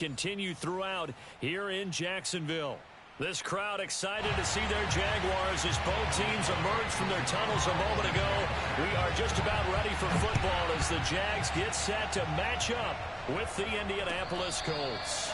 continue throughout here in Jacksonville. This crowd excited to see their Jaguars as both teams emerged from their tunnels a moment ago. We are just about ready for football as the Jags get set to match up with the Indianapolis Colts.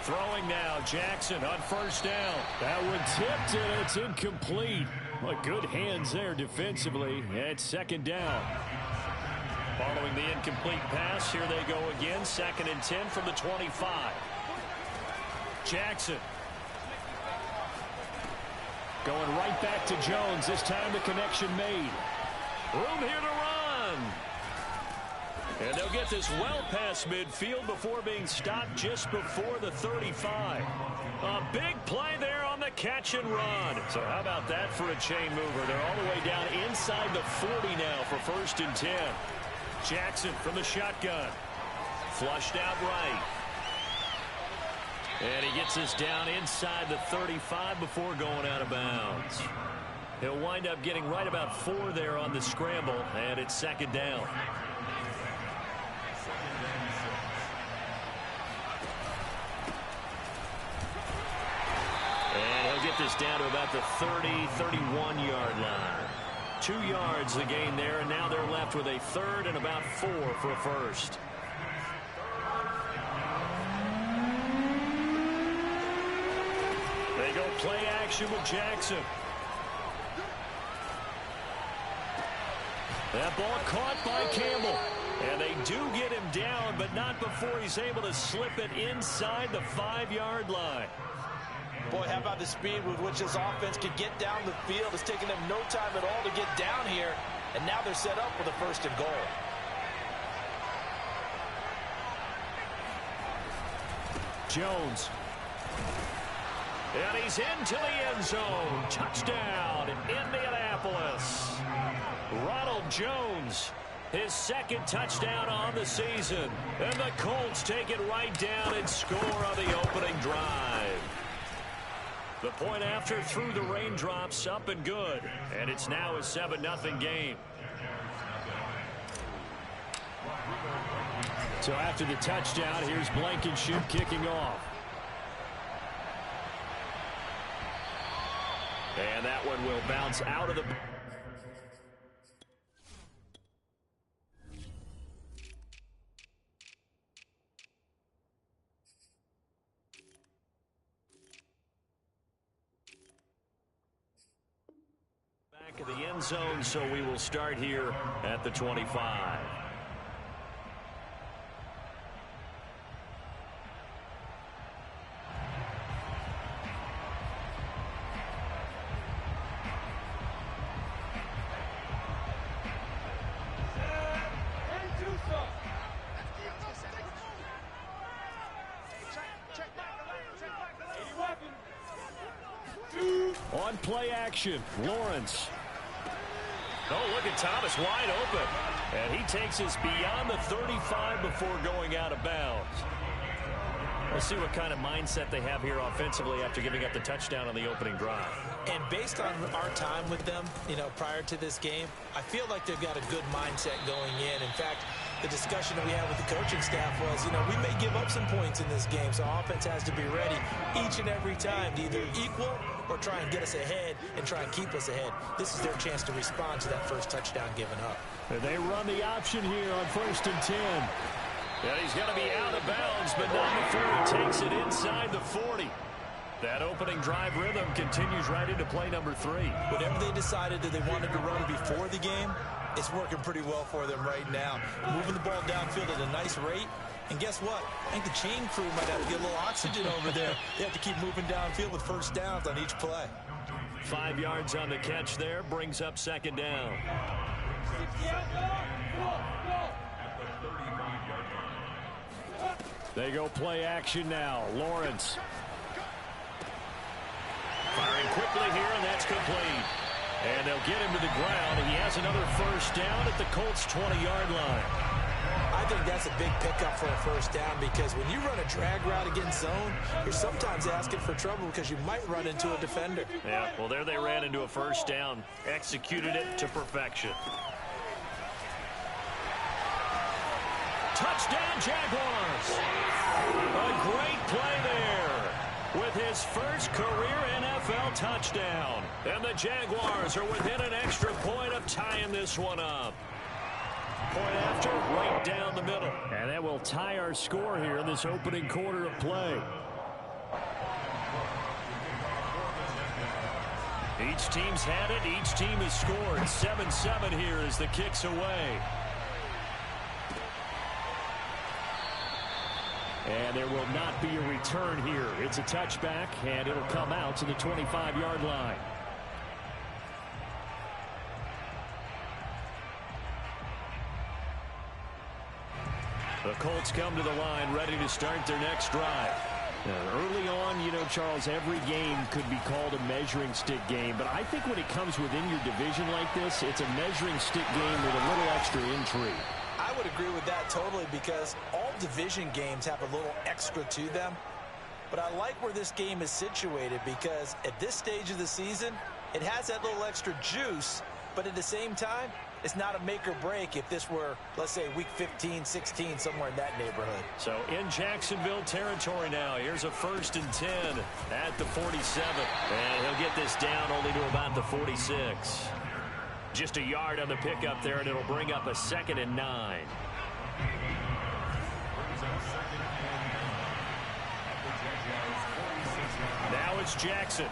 Throwing now, Jackson on first down. That one tipped and it's incomplete. Well, good hands there defensively at second down. Following the incomplete pass, here they go again. 2nd and 10 from the 25. Jackson. Going right back to Jones. This time the connection made. Room here to run. And they'll get this well past midfield before being stopped just before the 35. A big play there on the catch and run. So how about that for a chain mover? They're all the way down inside the 40 now for 1st and 10. Jackson from the shotgun. Flushed out right. And he gets this down inside the 35 before going out of bounds. He'll wind up getting right about 4 there on the scramble, and it's 2nd down. Get this down to about the 30, 31-yard line. 2 yards the gain there, and now they're left with a 3rd and about 4 for a first. They go play action with Jackson. That ball caught by Campbell. And they do get him down, but not before he's able to slip it inside the 5-yard line. Boy, how about the speed with which this offense could get down the field? It's taken them no time at all to get down here, and now they're set up with a 1st and goal. Jones. And he's into the end zone. Touchdown, Indianapolis. Ronald Jones, his 2nd touchdown on the season. And the Colts take it right down and score on the opening drive. The point after through the raindrops, up and good. And it's now a 7-0 game. So after the touchdown, here's Blankenship kicking off. And that one will bounce out of the... of the end zone, so we will start here at the 25. On play action, Lawrence. Oh, look at Thomas wide open. And he takes us beyond the 35 before going out of bounds. We'll see what kind of mindset they have here offensively after giving up the touchdown on the opening drive. And based on our time with them, prior to this game, I feel like they've got a good mindset going in. In fact, the discussion that we had with the coaching staff was, we may give up some points in this game, so offense has to be ready each and every time to either equal or try and get us ahead and try and keep us ahead. This is their chance to respond to that first touchdown given up. And they run the option here on 1st and 10. And he's going to be out of bounds, but not before he takes it inside the 40. That opening drive rhythm continues right into play number 3. Whatever they decided that they wanted to run before the game, it's working pretty well for them right now. Moving the ball downfield at a nice rate. And guess what? I think the chain crew might have to get a little oxygen over there. They have to keep moving downfield with first downs on each play. 5 yards on the catch there, brings up 2nd down. They go play action now. Lawrence. Firing quickly here, and that's complete. And they'll get him to the ground, and he has another first down at the Colts' 20-yard line. I think that's a big pickup for a first down because when you run a drag route against zone, you're sometimes asking for trouble because you might run into a defender. Yeah, well, there they ran into a first down. Executed it to perfection. Touchdown, Jaguars. A great play there with his first career NFL touchdown. And the Jaguars are within an extra point of tying this one up. Point after, right down the middle. And that will tie our score here in this opening quarter of play. Each team's had it. Each team has scored. 7-7 here as the kick's away. And there will not be a return here. It's a touchback, and it'll come out to the 25-yard line. The Colts come to the line ready to start their next drive. Early on, you know, Charles, every game could be called a measuring stick game. But I think when it comes within your division like this, it's a measuring stick game with a little extra intrigue. I would agree with that totally because all division games have a little extra to them. But I like where this game is situated because at this stage of the season, it has that little extra juice. But at the same time, it's not a make or break if this were, let's say, week 15, 16, somewhere in that neighborhood. So in Jacksonville territory now. Here's a 1st and 10 at the 47. And he'll get this down only to about the 46. Just a yard on the pickup there, and it'll bring up a 2nd and 9. Now it's Jackson.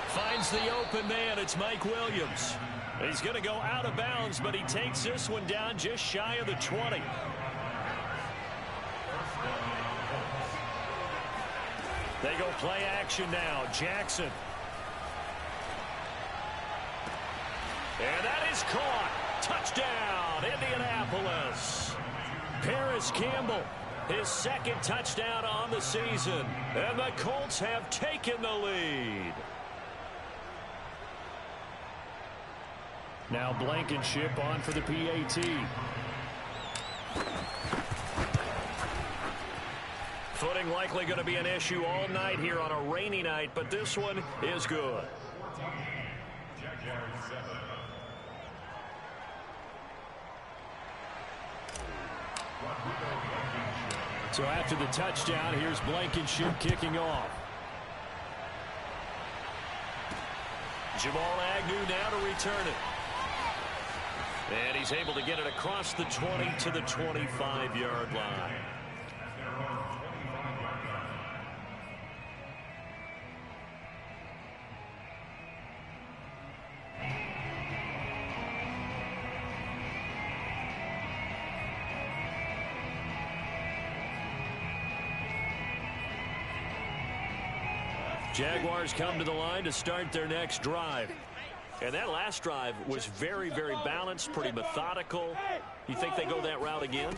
Finds the open man. It's Mike Williams. He's going to go out of bounds, but he takes this one down just shy of the 20. They go play action now. Jackson. And that is caught. Touchdown, Indianapolis. Paris Campbell, his 2nd touchdown on the season. And the Colts have taken the lead. Now Blankenship on for the PAT. Footing likely going to be an issue all night here on a rainy night, but this one is good. So after the touchdown, here's Blankenship kicking off. Jamal Agnew now to return it. And he's able to get it across the 20 to the 25-yard line. Jaguars come to the line to start their next drive. And that last drive was very, very balanced, pretty methodical. You think they go that route again?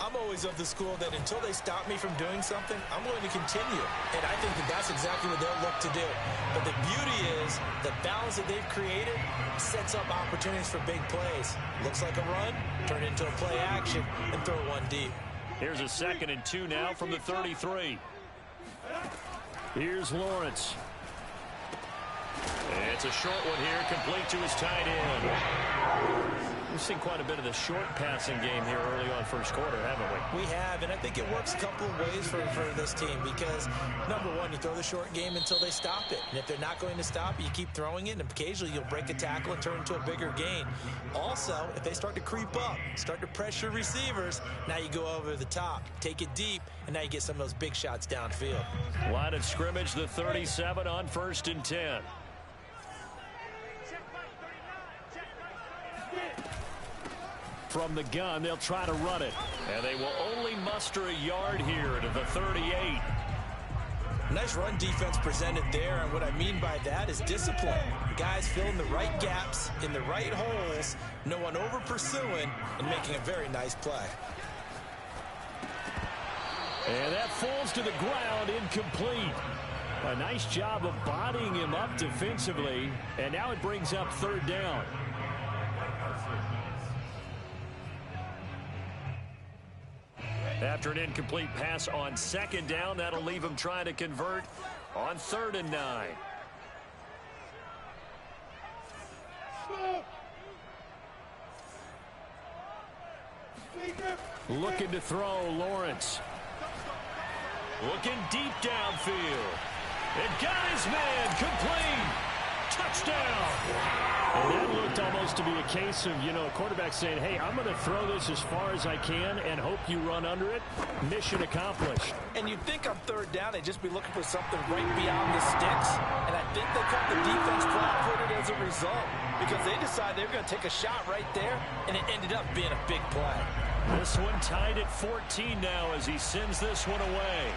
I'm always of the school that until they stop me from doing something, I'm going to continue. And I think that that's exactly what they'll look to do. But the beauty is the balance that they've created sets up opportunities for big plays. Looks like a run, turn it into a play action, and throw one deep. Here's a 2nd and 2 now from the 33. Here's Lawrence. It's a short one here, complete to his tight end. We've seen quite a bit of the short passing game here early on first quarter, haven't we? We have, and I think it works a couple of ways for this team because, number one, you throw the short game until they stop it. And if they're not going to stop it, you keep throwing it, and occasionally you'll break a tackle and turn into a bigger gain. Also, if they start to creep up, start to pressure receivers, now you go over the top, take it deep, and now you get some of those big shots downfield. Line of scrimmage, the 37 on 1st and 10. From the gun, they'll try to run it. And they will only muster a yard here to the 38. Nice run defense presented there, and what I mean by that is discipline. Guys filling the right gaps in the right holes, no one over pursuing, and making a very nice play. And that falls to the ground, incomplete. A nice job of bodying him up defensively, and now it brings up third down. After an incomplete pass on second down, that'll leave him trying to convert on 3rd and 9. Looking to throw, Lawrence. Looking deep downfield. And got his man, complete. Touchdown. And that looked almost to be a case of, a quarterback saying, hey, I'm going to throw this as far as I can and hope you run under it. Mission accomplished. And you'd think on 3rd down they'd just be looking for something right beyond the sticks. And I think they caught the defense flat-footed as a result because they decided they were going to take a shot right there, and it ended up being a big play. This one tied at 14 now as he sends this one away.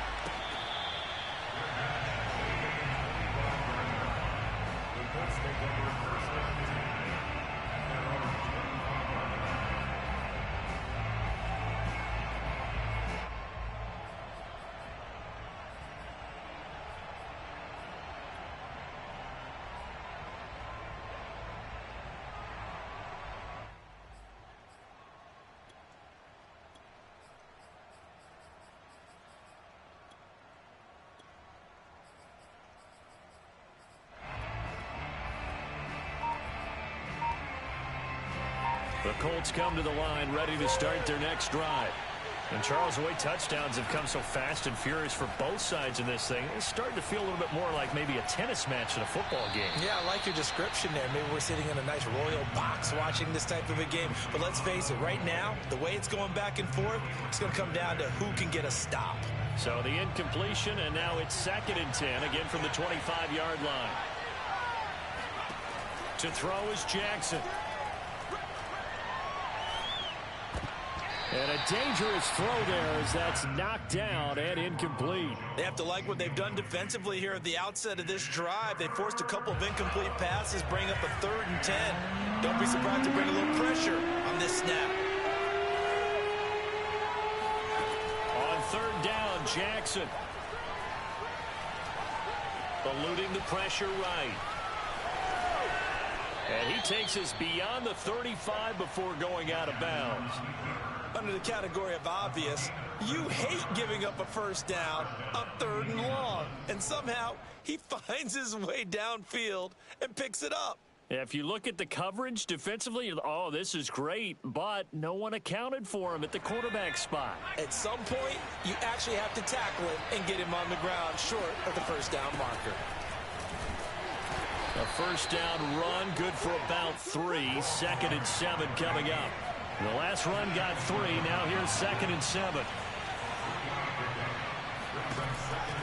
The Colts come to the line ready to start their next drive. And Charles, the way touchdowns have come so fast and furious for both sides in this thing, it's starting to feel a little bit more like maybe a tennis match in a football game. Yeah, I like your description there. Maybe we're sitting in a nice royal box watching this type of a game. But let's face it, right now, the way it's going back and forth, it's going to come down to who can get a stop. So the incompletion, and now it's 2nd and 10, again from the 25-yard line. To throw is Jackson. And a dangerous throw there as that's knocked down and incomplete. They have to like what they've done defensively here at the outset of this drive. They forced a couple of incomplete passes, bring up a 3rd and 10. Don't be surprised to bring a little pressure on this snap. On 3rd down, Jackson. Eluding the pressure right. And he takes us beyond the 35 before going out of bounds. Under the category of obvious, you hate giving up a 1st down on 3rd and long. And somehow he finds his way downfield and picks it up. If you look at the coverage defensively, oh, this is great, but no one accounted for him at the quarterback spot. At some point, you actually have to tackle him and get him on the ground short of the 1st down marker. A 1st down run, good for about 3. 2nd and 7 coming up. The last run got 3. Now here's 2nd and 7.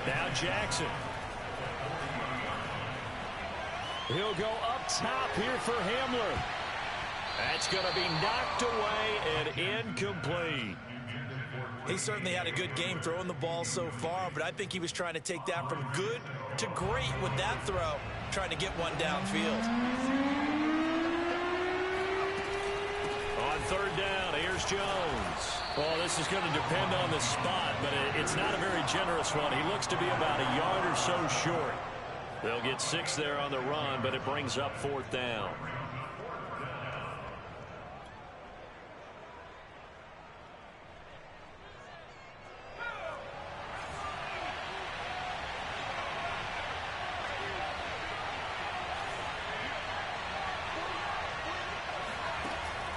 Now Jackson. He'll go up top here for Hamler. That's going to be knocked away and incomplete. He certainly had a good game throwing the ball so far, but I think he was trying to take that from good to great with that throw, trying to get one downfield. On 3rd down, here's Jones. Well, this is going to depend on the spot, but it's not a very generous one. He looks to be about a yard or so short. They'll get 6 there on the run, but it brings up 4th down.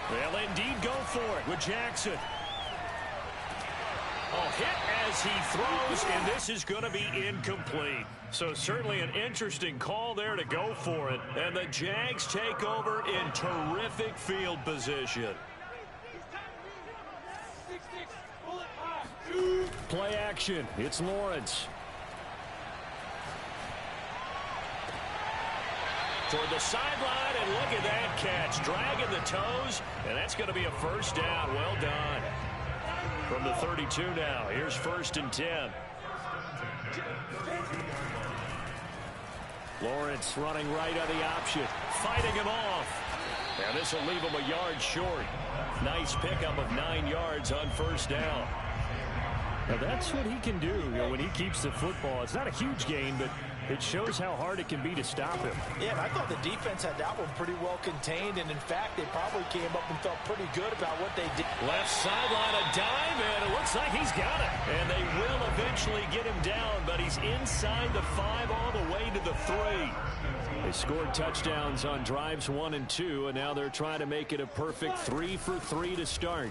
They'll indeed go for it with Jackson. Oh, hit as he throws, and this is going to be incomplete. So certainly an interesting call there to go for it. And the Jags take over in terrific field position. Play action. It's Lawrence. Toward the sideline, and look at that catch. Dragging the toes, and that's going to be a 1st down. Well done. From the 32 now, here's 1st and 10. Lawrence running right on the option, fighting him off. And this will leave him a yard short. Nice pickup of 9 yards on first down. Now that's what he can do, when he keeps the football. It's not a huge gain, but it shows how hard it can be to stop him. Yeah, I thought the defense had that one pretty well contained, and in fact, they probably came up and felt pretty good about what they did. Left sideline, a dive, and it looks like he's got it. And they will eventually get him down, but he's inside the 5 all the way to the 3. They scored touchdowns on drives 1 and 2, and now they're trying to make it a perfect 3 for 3 to start.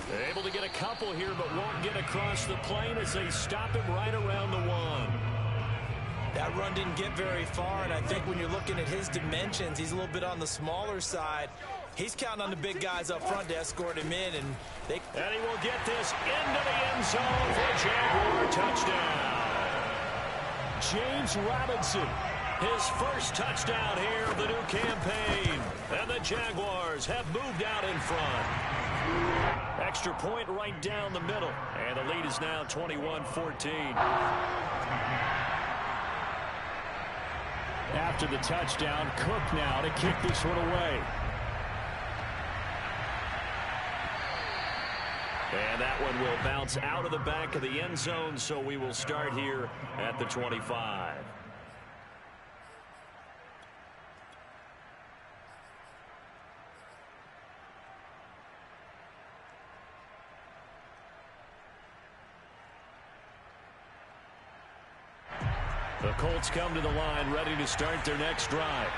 They're able to get a couple here, but won't get across the plane as they stop him right around the 1. That run didn't get very far, and I think when you're looking at his dimensions, he's a little bit on the smaller side. He's counting on the big guys up front to escort him in, and he will get this into the end zone for a Jaguar touchdown. James Robinson, his first touchdown here of the new campaign. And the Jaguars have moved out in front. Extra point right down the middle. And the lead is now 21-14. After the touchdown, Cook now to kick this one away. And that one will bounce out of the back of the end zone, so we will start here at the 25. The Colts come to the line ready to start their next drive.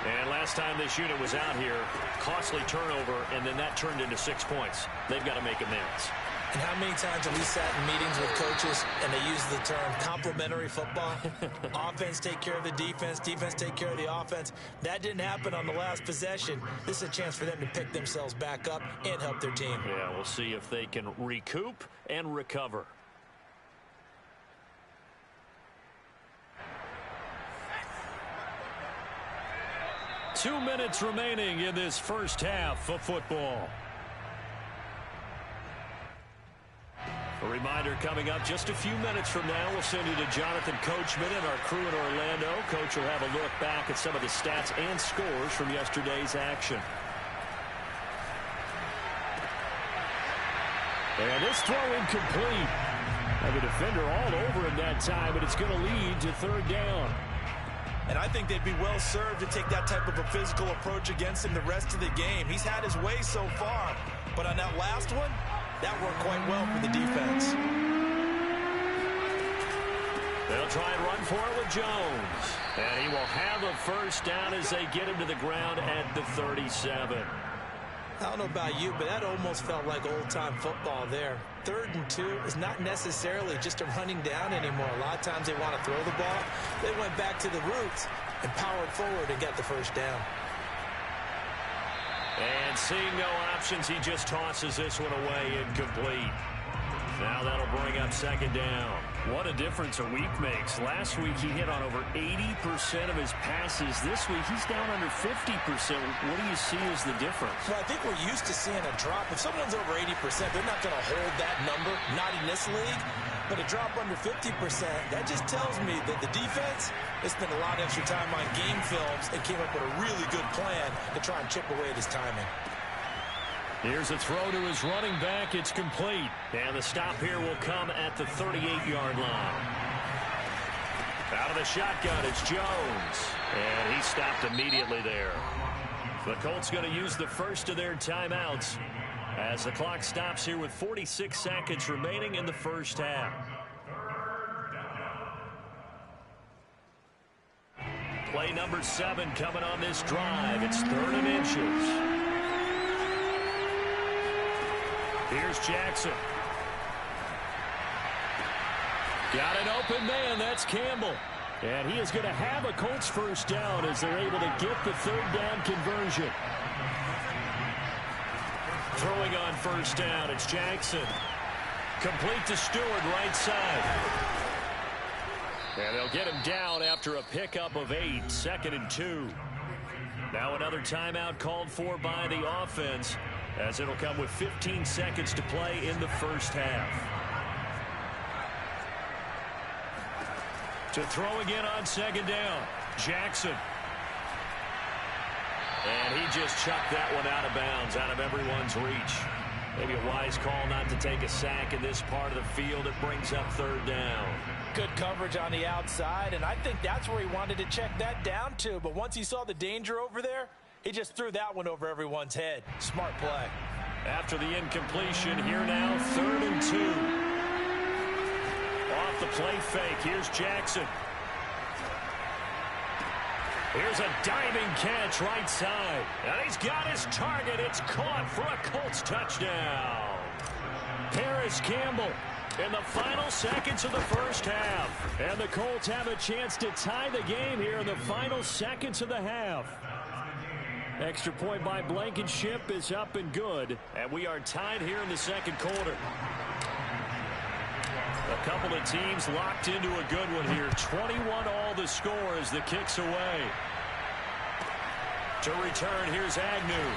And last time this unit was out here, costly turnover, and then that turned into 6 points. They've got to make amends. And how many times have we sat in meetings with coaches and they use the term complementary football? Offense take care of the defense, defense take care of the offense. That didn't happen on the last possession. This is a chance for them to pick themselves back up and help their team. Yeah, we'll see if they can recoup and recover. Two minutes remaining in this first half of football. A reminder coming up just a few minutes from now. We'll send you to Jonathan Coachman and our crew in Orlando. Coach will have a look back at some of the stats and scores from yesterday's action. And this throw incomplete. Have a defender all over him that time, but it's going to lead to third down. And I think they'd be well served to take that type of a physical approach against him the rest of the game. He's had his way so far, but on that last one, that worked quite well for the defense. They'll try and run for it with Jones. And he will have a first down as they get him to the ground at the 37. I don't know about you, but that almost felt like old-time football there. 3rd and 2 is not necessarily just a running down anymore. A lot of times they want to throw the ball. They went back to the roots and powered forward and got the first down. And seeing no options, he just tosses this one away incomplete. Now that'll bring up second down. What a difference a week makes. Last week he hit on over 80% of his passes. This week he's down under 50%. What do you see as the difference? Well, I think we're used to seeing a drop. If someone's over 80%, they're not going to hold that number, not in this league. But a drop under 50%, that just tells me that the defense has spent a lot of extra time on game films and came up with a really good plan to try and chip away at his timing. Here's a throw to his running back. It's complete. And the stop here will come at the 38-yard line. Out of the shotgun, it's Jones. And he stopped immediately there. The Colts going to use the first of their timeouts as the clock stops here with 46 seconds remaining in the first half. Play number 7 coming on this drive. It's 3rd and inches. Here's Jackson. Got an open man. That's Campbell. And he is going to have a Colts first down as they're able to get the third down conversion. Throwing on first down, it's Jackson. Complete to Stewart, right side. And they'll get him down after a pickup of 8, 2nd and 2. Now another timeout called for by the offense, as it'll come with 15 seconds to play in the first half. To throw again on second down. Jackson. And he just chucked that one out of bounds, out of everyone's reach. Maybe a wise call not to take a sack in this part of the field. It brings up third down. Good coverage on the outside, and I think that's where he wanted to check that down to. But once he saw the danger over there, he just threw that one over everyone's head. Smart play. After the incompletion, here now, 3rd and 2. Off the play fake, here's Jackson. Here's a diving catch right side. And he's got his target. It's caught for a Colts touchdown. Paris Campbell in the final seconds of the first half. And the Colts have a chance to tie the game here in the final seconds of the half. Extra point by Blankenship is up and good. And we are tied here in the second quarter. A couple of teams locked into a good one here. 21 all the score as the kick's away. To return, here's Agnew.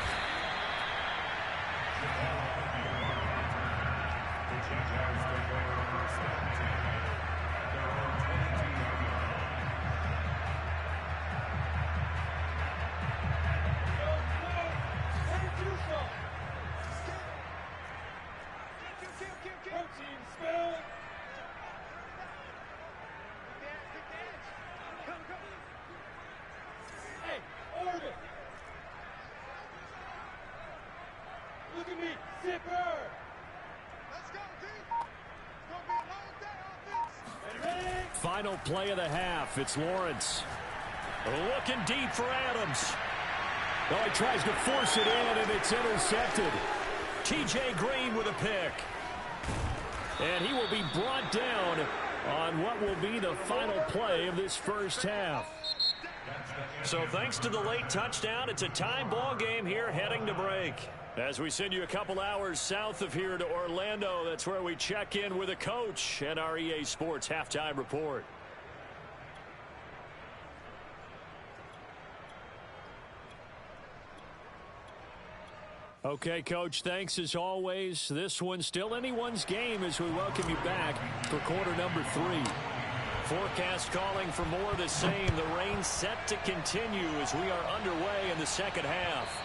Final play of the half. It's Lawrence. Looking deep for Adams. Oh, he tries to force it in, and it's intercepted. T.J. Green with a pick. And he will be brought down on what will be the final play of this first half. So thanks to the late touchdown, it's a tie ball game here heading to break. As we send you a couple hours south of here to Orlando, that's where we check in with a coach and our EA Sports halftime report. Okay, Coach, thanks as always. This one's still anyone's game as we welcome you back for quarter number 3. Forecast calling for more of the same. The rain set to continue as we are underway in the second half.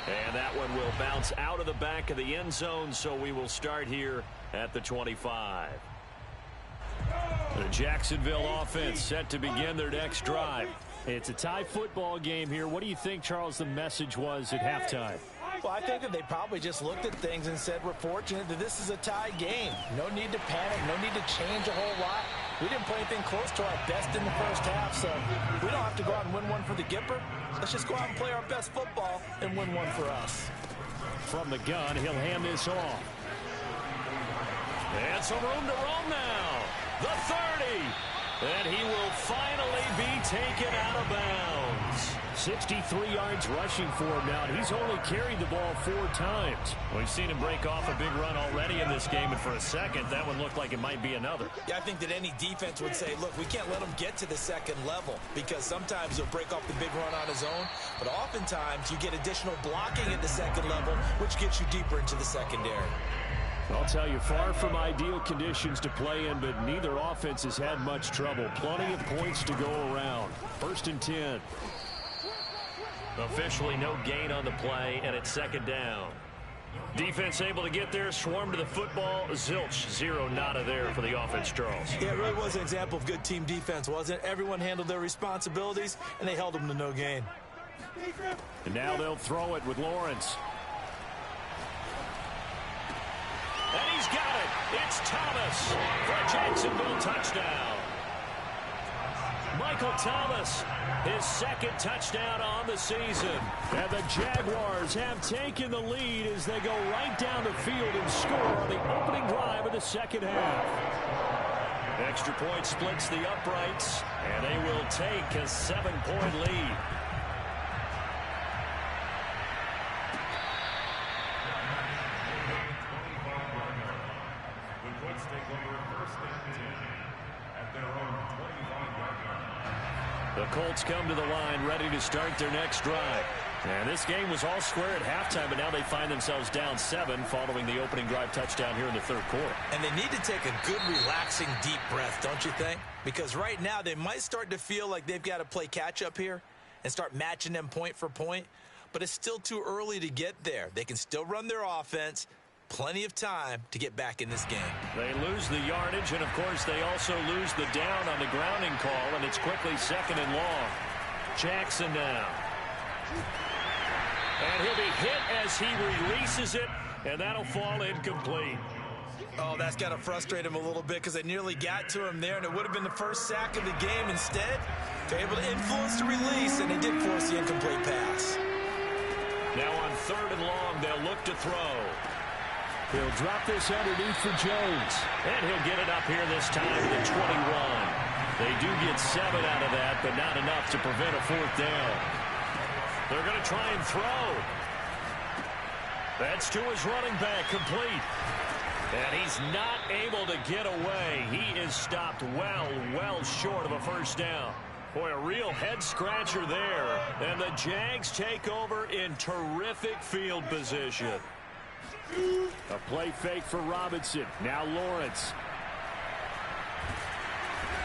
And that one will bounce out of the back of the end zone, so we will start here at the 25. The Jacksonville offense set to begin their next drive. It's a tie football game here. What do you think, Charles, the message was at halftime? Well, I think that they probably just looked at things and said, we're fortunate that this is a tie game. No need to panic. No need to change a whole lot. We didn't play anything close to our best in the first half, so we don't have to go out and win one for the Gipper. Let's just go out and play our best football and win one for us. From the gun, he'll hand this off. And some room to roam now. The 30. And he will finally be taken out of bounds. 63 yards rushing for him now, and he's only carried the ball 4 times. We've seen him break off a big run already in this game, and for a second, that one looked like it might be another. Yeah, I think that any defense would say, look, we can't let him get to the second level, because sometimes he'll break off the big run on his own, but oftentimes you get additional blocking at the second level, which gets you deeper into the secondary. I'll tell you, far from ideal conditions to play in, but neither offense has had much trouble. Plenty of points to go around. 1st and 10. Officially no gain on the play, and it's second down. Defense able to get there, swarm to the football. Zilch, 0 nada there for the offense, Charles. Yeah, it really was an example of good team defense, wasn't it? Everyone handled their responsibilities, and they held them to no gain. And now they'll throw it with Lawrence. And he's got it. It's Thomas for a Jacksonville touchdown. Michael Thomas, his 2nd touchdown on the season. And the Jaguars have taken the lead as they go right down the field and score on the opening drive of the second half. Extra point splits the uprights, and they will take a 7-point lead. The Colts come to the line ready to start their next drive. And this game was all square at halftime, but now they find themselves down 7 following the opening drive touchdown here in the third quarter. And they need to take a good, relaxing, deep breath, don't you think? Because right now they might start to feel like they've got to play catch-up here and start matching them point for point. But it's still too early to get there. They can still run their offense. Plenty of time to get back in this game. They lose the yardage, and, of course, they also lose the down on the grounding call, and it's quickly 2nd and long. Jackson now. And he'll be hit as he releases it, and that'll fall incomplete. Oh, that's got to frustrate him a little bit because they nearly got to him there, and it would have been the first sack of the game. Instead, they're able to influence the release, and they did force the incomplete pass. Now on 3rd and long, they'll look to throw. He'll drop this underneath for Jones. And he'll get it up here this time to the 21. They do get 7 out of that, but not enough to prevent a 4th down. They're going to try and throw. That's to his running back, complete. And he's not able to get away. He is stopped well short of a first down. Boy, a real head-scratcher there. And the Jags take over in terrific field position. A play fake for Robinson. Now Lawrence.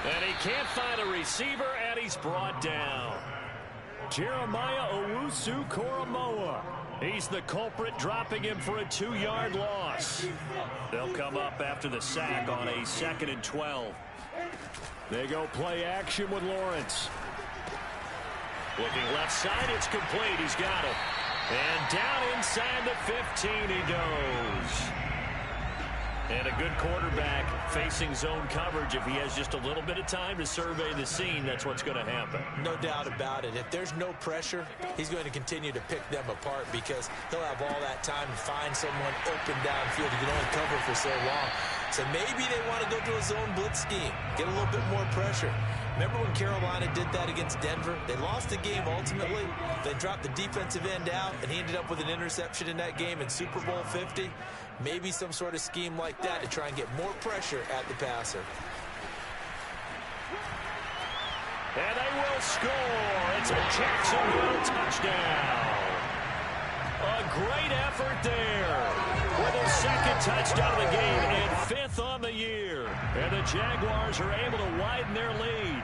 And he can't find a receiver, and he's brought down. Jeremiah Owusu-Koramoah. He's the culprit, dropping him for a 2-yard loss. They'll come up after the sack on a 2nd and 12. They go play action with Lawrence. Looking left side, it's complete. He's got it. And down inside the 15 he goes. And a good quarterback facing zone coverage. If he has just a little bit of time to survey the scene, that's what's going to happen. No doubt about it. If there's no pressure, he's going to continue to pick them apart because he'll have all that time to find someone open downfield. He can only cover for so long. So maybe they want to go to a zone blitz scheme, get a little bit more pressure. Remember when Carolina did that against Denver? They lost the game ultimately. They dropped the defensive end out, and he ended up with an interception in that game in Super Bowl 50. Maybe some sort of scheme like that to try and get more pressure at the passer. And they will score. It's a Jacksonville touchdown. A great effort there with his 2nd touchdown of the game and 5th on the year. And the Jaguars are able to widen their lead.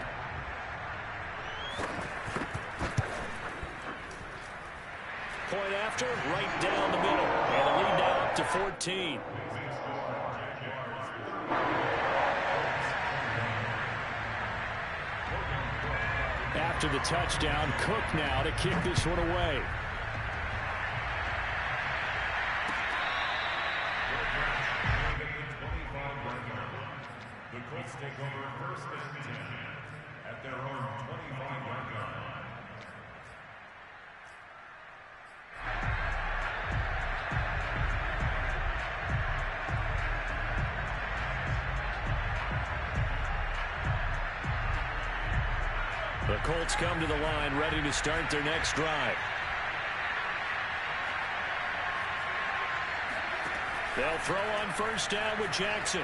Point after, right down the middle. And the lead now up to 14. After the touchdown, Cook now to kick this one away. The Colts take over 1st and 10 at their own 25-yard line. The Colts come to the line ready to start their next drive. They'll throw on 1st down with Jackson.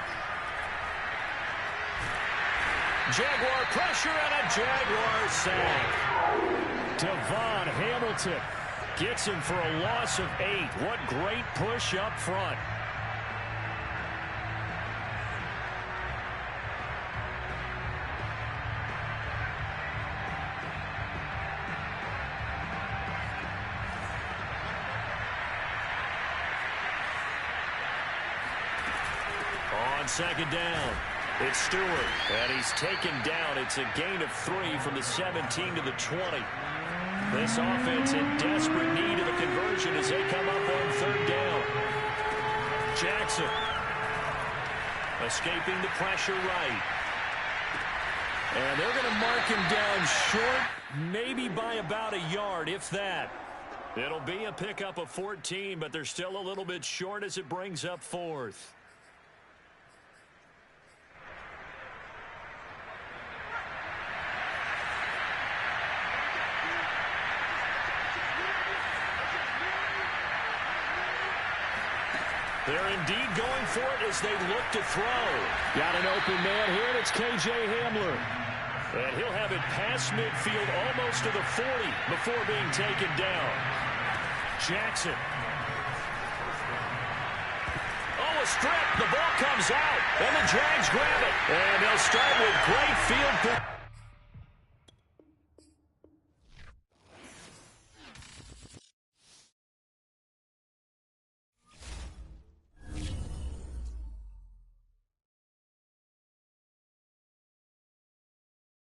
Jaguar pressure and a Jaguar sack. Devon Hamilton Gets him for a loss of 8. What great push up front. On 2nd down, it's Stewart, and he's taken down. It's a gain of 3 from the 17 to the 20. This offense in desperate need of a conversion as they come up on 3rd down. Jackson escaping the pressure right. And they're going to mark him down short, maybe by about a yard, if that. It'll be a pickup of 14, but they're still a little bit short as it brings up 4th. They're indeed going for it as they look to throw. Got an open man here, and it's K.J. Hamler. And he'll have it past midfield almost to the 40 before being taken down. Jackson. Oh, a strip. The ball comes out. And the Jags grab it. And they'll start with great field position.